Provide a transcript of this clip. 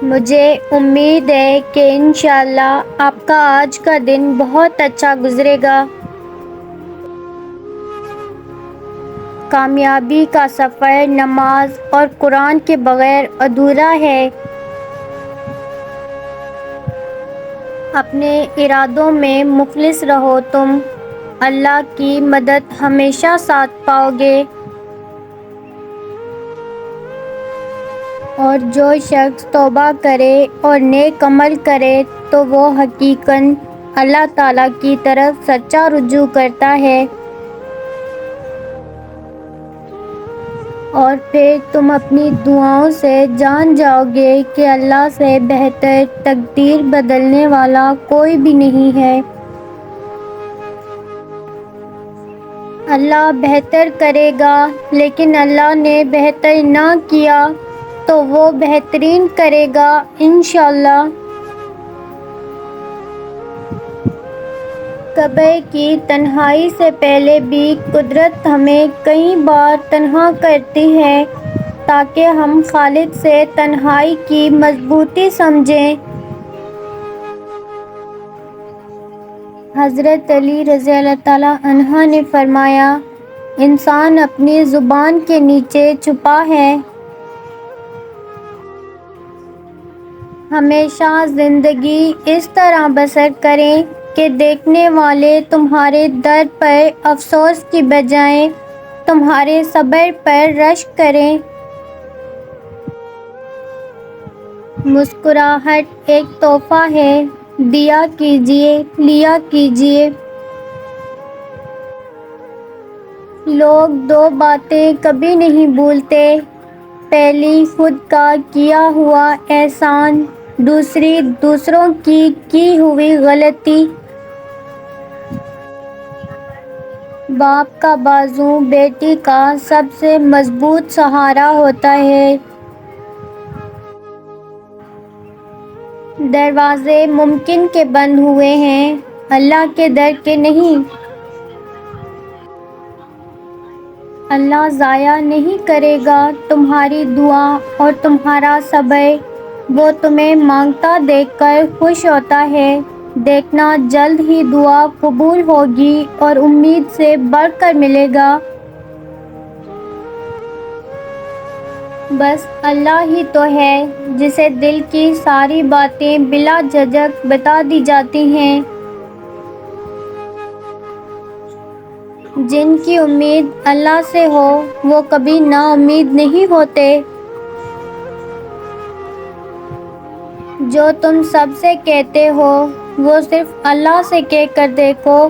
مجھے امید ہے کہ انشاءاللہ آپ کا آج کا دن بہت اچھا گزرے گا۔ کامیابی کا سفر نماز اور قرآن کے بغیر ادھورا ہے۔ اپنے ارادوں میں مخلص رہو، تم اللہ کی مدد ہمیشہ ساتھ پاؤ گے۔ اور جو شخص توبہ کرے اور نیک عمل کرے تو وہ حقیقاً اللہ تعالیٰ کی طرف سچا رجوع کرتا ہے۔ اور پھر تم اپنی دعاؤں سے جان جاؤ گے کہ اللہ سے بہتر تقدیر بدلنے والا کوئی بھی نہیں ہے۔ اللہ بہتر کرے گا، لیکن اللہ نے بہتر نہ کیا تو وہ بہترین کرے گا انشاءاللہ۔ قبر کی تنہائی سے پہلے بھی قدرت ہمیں کئی بار تنہا کرتی ہے تاکہ ہم خالق سے تنہائی کی مضبوطی سمجھیں۔ حضرت علی رضی اللہ تعالیٰ عنہ نے فرمایا، انسان اپنی زبان کے نیچے چھپا ہے۔ ہمیشہ زندگی اس طرح بسر کریں کہ دیکھنے والے تمہارے درد پر افسوس کی بجائے تمہارے صبر پر رشک کریں۔ مسکراہٹ ایک تحفہ ہے، دیا کیجیے، لیا کیجیے۔ لوگ دو باتیں کبھی نہیں بھولتے، پہلی خود کا کیا ہوا احسان، دوسری دوسروں کی ہوئی غلطی۔ باپ کا بازو بیٹی کا سب سے مضبوط سہارا ہوتا ہے۔ دروازے ممکن کے بند ہوئے ہیں، اللہ کے در کے نہیں۔ اللہ ضائع نہیں کرے گا تمہاری دعا اور تمہارا صبر، وہ تمہیں مانگتا دیکھ کر خوش ہوتا ہے۔ دیکھنا جلد ہی دعا قبول ہوگی اور امید سے بڑھ کر ملے گا۔ بس اللہ ہی تو ہے جسے دل کی ساری باتیں بلا جھجک بتا دی جاتی ہیں۔ جن کی امید اللہ سے ہو وہ کبھی نا امید نہیں ہوتے۔ جو تم سب سے کہتے ہو وہ صرف اللہ سے کہہ کر دیکھو،